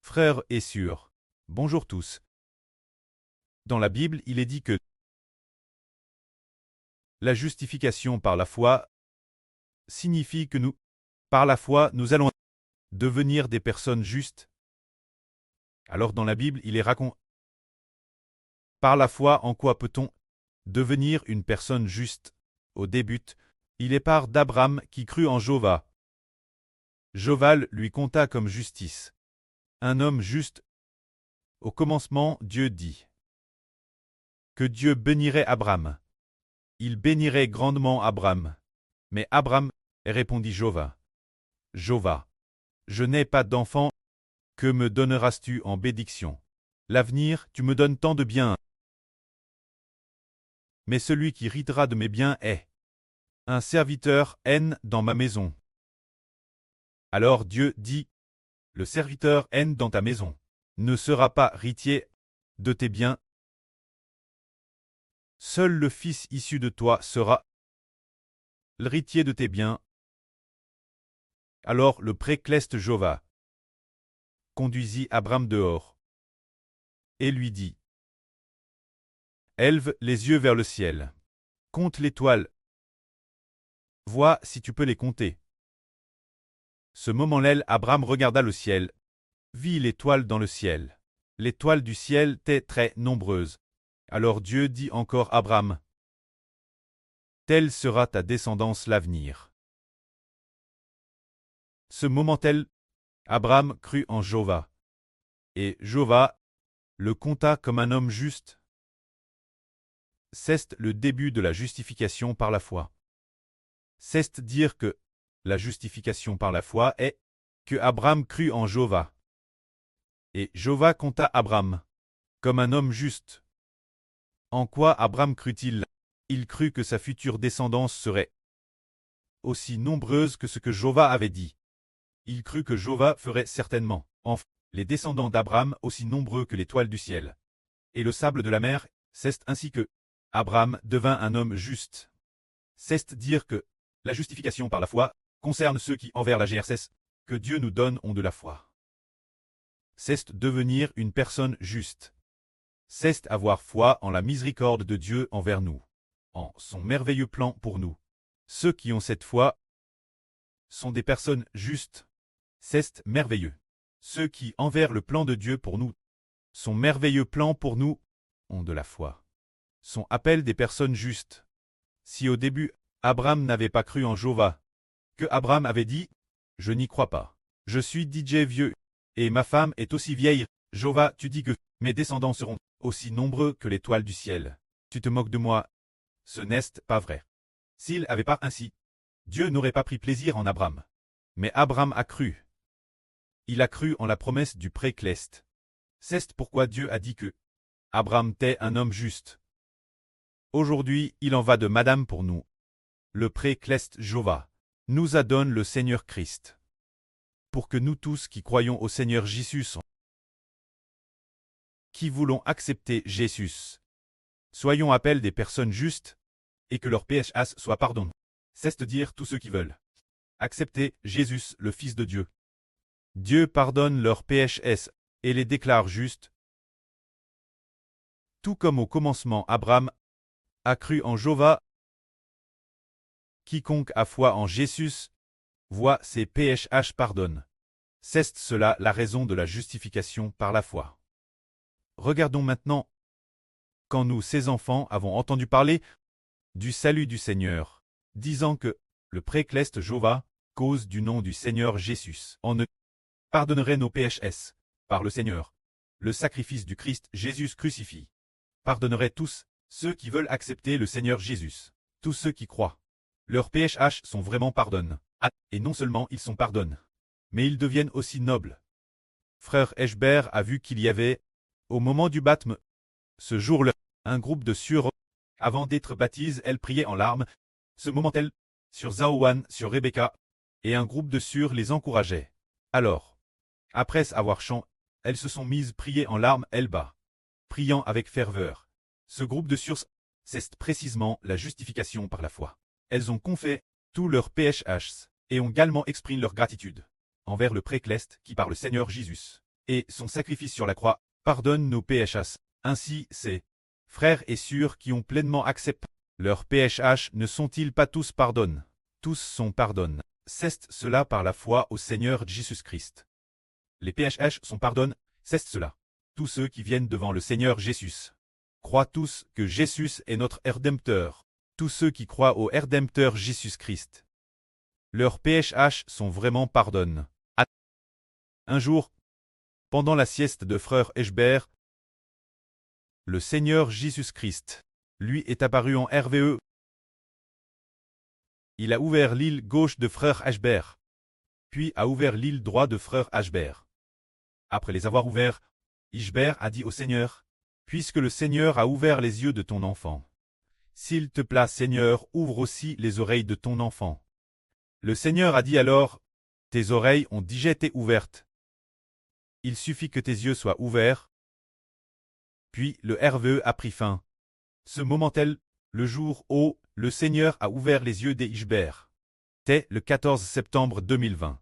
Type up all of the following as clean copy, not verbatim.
Frères et sœurs, bonjour tous. Dans la Bible, il est dit que la justification par la foi signifie que par la foi, nous allons devenir des personnes justes. Alors dans la Bible, il est raconté par la foi, en quoi peut-on devenir une personne juste? Au début, il est part d'Abraham qui crut en Jova. Joval lui compta comme justice. Un homme juste. Au commencement, Dieu dit que Dieu bénirait Abraham. Il bénirait grandement Abraham. Mais Abraham, répondit Jova. Jova, je n'ai pas d'enfant, que me donneras-tu en bénédiction? L'avenir, tu me donnes tant de biens. Mais celui qui héritera de mes biens est un serviteur haine dans ma maison. Alors Dieu dit, le serviteur haine dans ta maison ne sera pas héritier de tes biens. Seul le fils issu de toi sera l'héritier de tes biens. Alors le précleste Jova conduisit Abraham dehors et lui dit, élève les yeux vers le ciel, compte l'étoile, vois si tu peux les compter. Ce moment-là, Abraham regarda le ciel, vit l'étoile dans le ciel. L'étoile du ciel était très nombreuse. Alors Dieu dit encore à Abraham, telle sera ta descendance l'avenir. Ce moment-là, Abraham crut en Jova, et Jova le compta comme un homme juste. C'est le début de la justification par la foi. C'est dire que la justification par la foi est que Abraham crut en Jova. Et Jova compta Abraham comme un homme juste. En quoi Abraham crut-il? Il crut que sa future descendance serait aussi nombreuse que ce que Jova avait dit. Il crut que Jova ferait certainement, enfin, les descendants d'Abraham aussi nombreux que l'étoile du ciel. Et le sable de la mer, c'est ainsi que Abraham devint un homme juste. C'est dire que la justification par la foi concerne ceux qui, envers la GRCS, que Dieu nous donne ont de la foi. C'est devenir une personne juste. C'est avoir foi en la miséricorde de Dieu envers nous, en son merveilleux plan pour nous. Ceux qui ont cette foi sont des personnes justes. C'est merveilleux. Ceux qui, envers le plan de Dieu pour nous, son merveilleux plan pour nous, ont de la foi. Sont appelés des personnes justes. Si au début, Abraham n'avait pas cru en Jova, que Abraham avait dit, je n'y crois pas. Je suis DJ vieux, et ma femme est aussi vieille. Jova, tu dis que mes descendants seront aussi nombreux que l'étoile du ciel. Tu te moques de moi. Ce n'est pas vrai. S'il avait pas ainsi, Dieu n'aurait pas pris plaisir en Abraham. Mais Abraham a cru. Il a cru en la promesse du précleste. C'est pourquoi Dieu a dit que Abraham était un homme juste. Aujourd'hui, il en va de Madame pour nous. Le précleste Jova nous adonne le Seigneur Christ. Pour que nous tous qui croyons au Seigneur Jésus, qui voulons accepter Jésus, soyons appelés des personnes justes, et que leurs péchés soient pardonnés. C'est-à-dire tous ceux qui veulent accepter Jésus, le Fils de Dieu. Dieu pardonne leurs péchés et les déclare justes. Tout comme au commencement Abraham a cru en Jova. Quiconque a foi en Jésus voit ses péchés pardonnés. C'est cela la raison de la justification par la foi. Regardons maintenant, quand nous, ses enfants, avons entendu parler du salut du Seigneur, disant que le précleste Jova, cause du nom du Seigneur Jésus, on ne pardonnerait nos péchés par le Seigneur. Le sacrifice du Christ Jésus crucifié pardonnerait tous ceux qui veulent accepter le Seigneur Jésus, tous ceux qui croient. Leurs péchés sont vraiment pardonnés. Et non seulement ils sont pardonnés, mais ils deviennent aussi nobles. Frère Eschbert a vu qu'il y avait, au moment du baptême, ce jour-là, un groupe de sœurs, avant d'être baptisées, elles priaient en larmes. Ce moment-là, sur Zaowan, sur Rebecca, et un groupe de sœurs les encourageait. Alors, après avoir chanté, elles se sont mises prier en larmes, elles bas, priant avec ferveur. Ce groupe de sœurs, c'est précisément la justification par la foi. Elles ont confessé tous leurs péchés et ont également exprimé leur gratitude envers le précleste qui par le Seigneur Jésus et son sacrifice sur la croix pardonne nos PHS. Ainsi, ces frères et sœurs qui ont pleinement accepté leurs PHH ne sont-ils pas tous pardonnés? Tous sont pardonnés. C'est cela par la foi au Seigneur Jésus-Christ. Les PHH sont pardonnés, c'est cela. Tous ceux qui viennent devant le Seigneur Jésus croient tous que Jésus est notre Rédempteur. Tous ceux qui croient au Rédempteur Jésus-Christ. Leurs PHH sont vraiment pardonnés. Un jour, pendant la sieste de frère Eschber, le Seigneur Jésus-Christ, lui, est apparu en RVE. Il a ouvert l'île gauche de frère Eschber, puis a ouvert l'île droite de frère Eschber. Après les avoir ouverts, Eschber a dit au Seigneur, « Puisque le Seigneur a ouvert les yeux de ton enfant, s'il te plaît, Seigneur, ouvre aussi les oreilles de ton enfant. » Le Seigneur a dit alors, « Tes oreilles ont déjà été ouvertes. Il suffit que tes yeux soient ouverts. » Puis le RVE a pris fin. Ce moment-là, le jour où le Seigneur a ouvert les yeux d'Eschber. C'était le 14 septembre 2020.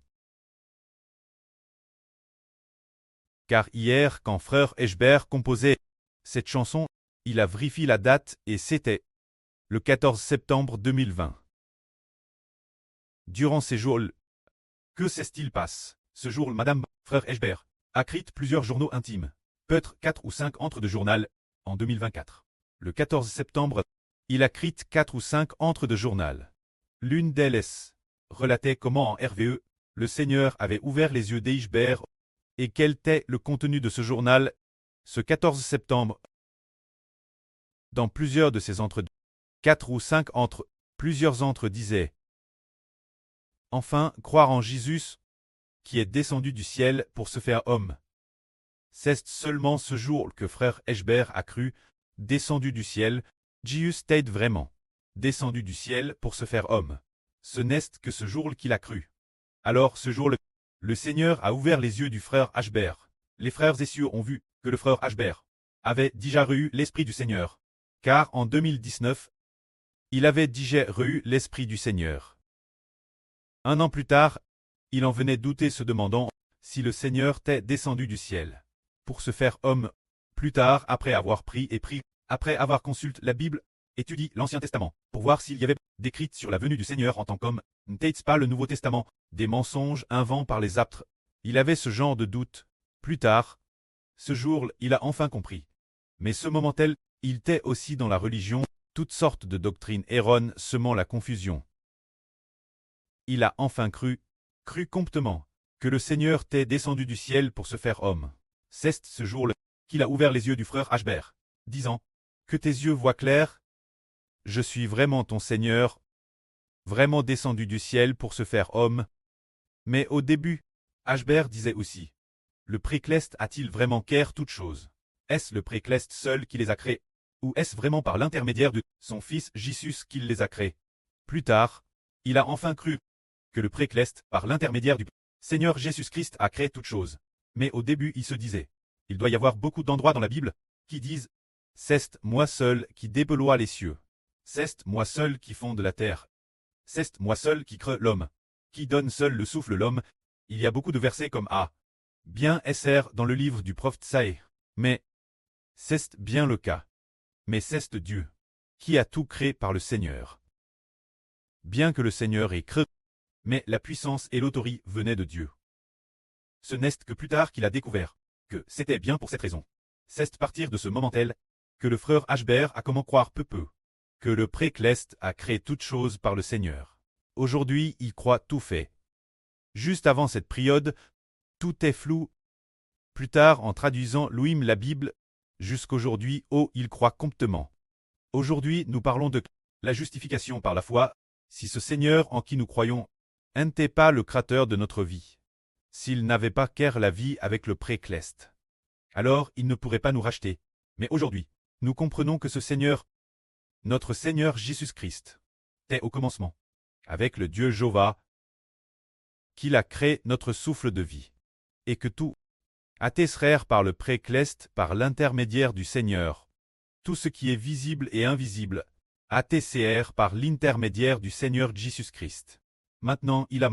Car hier, quand frère Eschber composait cette chanson, il a vérifié la date et c'était le 14 septembre 2020. Durant ces jours, que s'est-il passé? Ce jour, madame, frère Eschber, a écrit plusieurs journaux intimes, peut-être 4 ou 5 entre de journal, en 2024. Le 14 septembre, il a écrit 4 ou 5 entre de journal. L'une d'elles relatait comment en RVE, le Seigneur avait ouvert les yeux d'Eschber et quel était le contenu de ce journal, ce 14 septembre. Dans plusieurs de ces entre 4 ou 5 entre, plusieurs entre disaient « Enfin, croire en Jésus, qui est descendu du ciel pour se faire homme. » C'est seulement ce jour que frère Eschber a cru, descendu du ciel, Jésus était vraiment descendu du ciel pour se faire homme. Ce n'est que ce jour qu'il a cru. Alors ce jour, le Seigneur a ouvert les yeux du frère Eschber. Les frères et sœurs ont vu que le frère Eschber avait déjà reçu l'Esprit du Seigneur. Car en 2019, il avait déjà reçu l'Esprit du Seigneur. Un an plus tard, il en venait douter se demandant si le Seigneur était descendu du ciel pour se faire homme. Plus tard, après avoir après avoir consulté la Bible, étudié l'Ancien Testament, pour voir s'il y avait décrit sur la venue du Seigneur en tant qu'homme, n'était-ce pas le Nouveau Testament, des mensonges inventés par les apôtres. Il avait ce genre de doute. Plus tard, ce jour, il a enfin compris. Mais ce moment-là, il était aussi dans la religion, toutes sortes de doctrines erronées semant la confusion. Il a enfin cru complètement, que le Seigneur était descendu du ciel pour se faire homme. C'est ce jour-là qu'il a ouvert les yeux du frère Eschber, disant « Que tes yeux voient clair. Je suis vraiment ton Seigneur, vraiment descendu du ciel pour se faire homme. » Mais au début, Eschber disait aussi « Le précleste a-t-il vraiment créé toutes choses? Est-ce le précleste seul qui les a créées? Ou est-ce vraiment par l'intermédiaire de son fils Jésus qu'il les a créés? » Plus tard, il a enfin cru que le précleste, par l'intermédiaire du Seigneur Jésus-Christ, a créé toutes choses. Mais au début, il se disait, il doit y avoir beaucoup d'endroits dans la Bible qui disent « C'est moi seul qui déploie les cieux. C'est moi seul qui fonde la terre. C'est moi seul qui crée l'homme, qui donne seul le souffle l'homme. » Il y a beaucoup de versets comme « Ah, bien SR dans le livre du prophète Saïe. » Mais c'est bien le cas. Mais c'est Dieu qui a tout créé par le Seigneur. Bien que le Seigneur ait créé, mais la puissance et l'autorité venaient de Dieu. Ce n'est que plus tard qu'il a découvert que c'était bien pour cette raison. C'est à partir de ce moment-là que le frère Eschber a comment croire peu que le précleste a créé toutes choses par le Seigneur. Aujourd'hui, il croit tout fait. Juste avant cette période, tout est flou. Plus tard, en traduisant lui-même la Bible, jusqu'aujourd'hui, il croit complètement. Aujourd'hui, nous parlons de la justification par la foi. Si ce Seigneur en qui nous croyons n'était pas le créateur de notre vie, s'il n'avait pas créé la vie avec le précleste, alors il ne pourrait pas nous racheter. Mais aujourd'hui, nous comprenons que ce Seigneur, notre Seigneur Jésus-Christ, est au commencement, avec le Dieu Jéhovah, qu'il a créé notre souffle de vie, et que tout a été créé par le précleste par l'intermédiaire du Seigneur. Tout ce qui est visible et invisible a été créé par l'intermédiaire du Seigneur Jésus-Christ. Maintenant, il a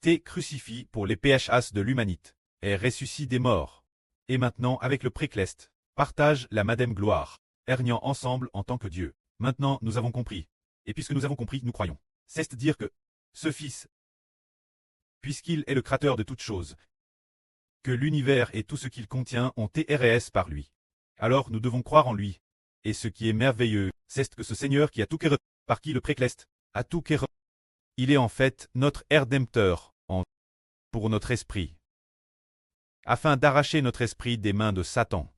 été crucifié pour les PHS de l'humanité, et ressuscité des morts. et maintenant avec le précleste, partagent la Madame gloire, régnant ensemble en tant que Dieu. Maintenant nous avons compris. Et puisque nous avons compris, nous croyons. C'est dire que ce Fils, puisqu'il est le créateur de toutes choses, que l'univers et tout ce qu'il contient ont été RS par lui. Alors nous devons croire en lui. Et ce qui est merveilleux, c'est que ce Seigneur qui a tout créé, par qui le précleste, a tout créé, il est en fait notre Rédempteur, pour notre esprit, afin d'arracher notre esprit des mains de Satan.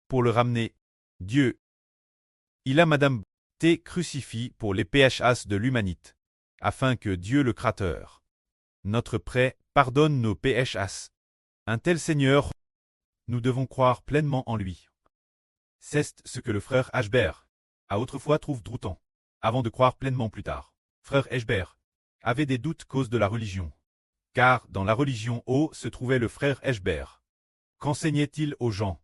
Pour le ramener, Dieu, il a Madame T crucifié pour les PHAs de l'humanité, afin que Dieu le Créateur, notre prêt, pardonne nos PHAs. Un tel Seigneur, nous devons croire pleinement en lui. C'est ce que le frère Ashbert a autrefois trouvé Droutan, avant de croire pleinement plus tard. Frère Ashbert avait des doutes cause de la religion. Car dans la religion se trouvait le frère Ashbert. Qu'enseignait-il aux gens?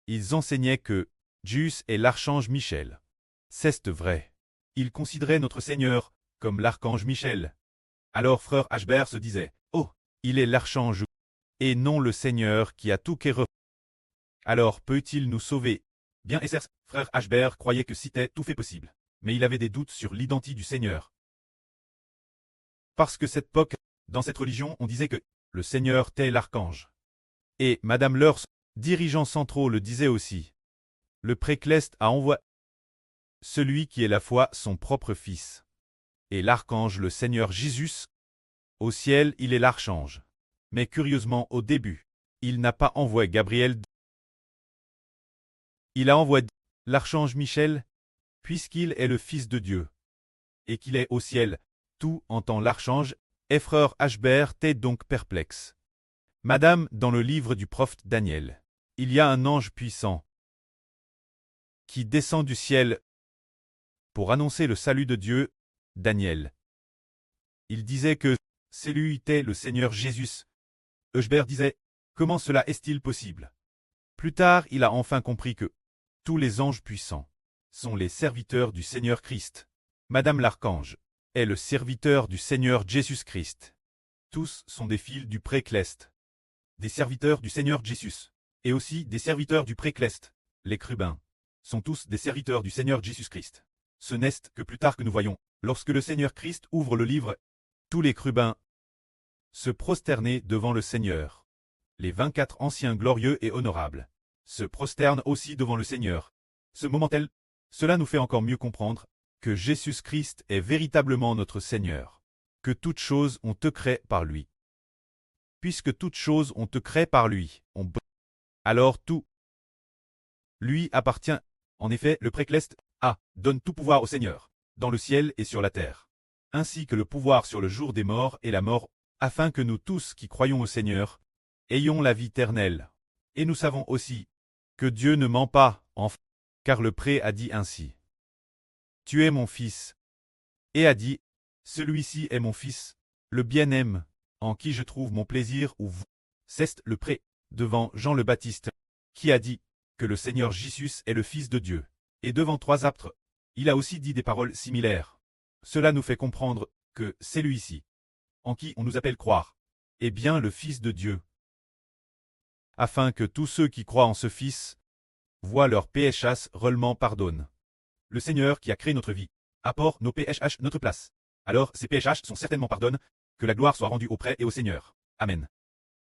Ils enseignaient que Jésus est l'archange Michel. C'est vrai. Ils considéraient notre Seigneur comme l'archange Michel. Alors frère Ashbert se disait, oh, il est l'archange, et non le Seigneur qui a tout créé. Alors peut-il nous sauver? Bien et certes, frère Ashbert croyait que c'était tout fait possible, mais il avait des doutes sur l'identité du Seigneur. Parce que cette époque, dans cette religion, on disait que le Seigneur était l'archange. Et Madame leurs dirigeants centraux le disaient aussi. Le précleste a envoyé celui qui est la foi son propre fils. Et l'archange le Seigneur Jésus, au ciel il est l'archange. Mais curieusement au début, il n'a pas envoyé Gabriel. Il a envoyé l'archange Michel, puisqu'il est le Fils de Dieu. Et qu'il est au ciel, tout en tant l'archange, et frère Ashbert est donc perplexe. Madame, dans le livre du prophète Daniel, il y a un ange puissant qui descend du ciel pour annoncer le salut de Dieu, Daniel. Il disait que c'est lui était le Seigneur Jésus. Ashbert disait, comment cela est-il possible? Plus tard, il a enfin compris que tous les anges puissants sont les serviteurs du Seigneur Christ. Madame l'archange est le serviteur du Seigneur Jésus-Christ. Tous sont des fils du précleste, des serviteurs du Seigneur Jésus, et aussi des serviteurs du précleste. Les chérubins sont tous des serviteurs du Seigneur Jésus-Christ. Ce n'est que plus tard que nous voyons, lorsque le Seigneur Christ ouvre le livre, tous les chérubins se prosterner devant le Seigneur. Les 24 anciens glorieux et honorables se prosternent aussi devant le Seigneur. Ce moment-là, cela nous fait encore mieux comprendre que Jésus-Christ est véritablement notre Seigneur, que toutes choses ont été créées par lui. Puisque toutes choses ont été créées par lui, alors tout lui appartient. En effet, le précleste donne tout pouvoir au Seigneur, dans le ciel et sur la terre, ainsi que le pouvoir sur le jour des morts et la mort, afin que nous tous qui croyons au Seigneur ayons la vie éternelle. Et nous savons aussi que Dieu ne ment pas, car le pré a dit ainsi. Tu es mon fils. Et a dit, celui-ci est mon fils, le bien-aimé, en qui je trouve mon plaisir ou vous. C'est le pré, devant Jean le Baptiste, qui a dit que le Seigneur Jésus est le Fils de Dieu. Et devant 3 apôtres, il a aussi dit des paroles similaires. Cela nous fait comprendre que c'est lui-ci, en qui on nous appelle croire, est bien le Fils de Dieu. Afin que tous ceux qui croient en ce Fils voient leur PHAs réellement pardonne. Le Seigneur qui a créé notre vie apporte nos PHAs notre place. Alors ces PHAs sont certainement pardonnés, que la gloire soit rendue auprès et au Seigneur. Amen.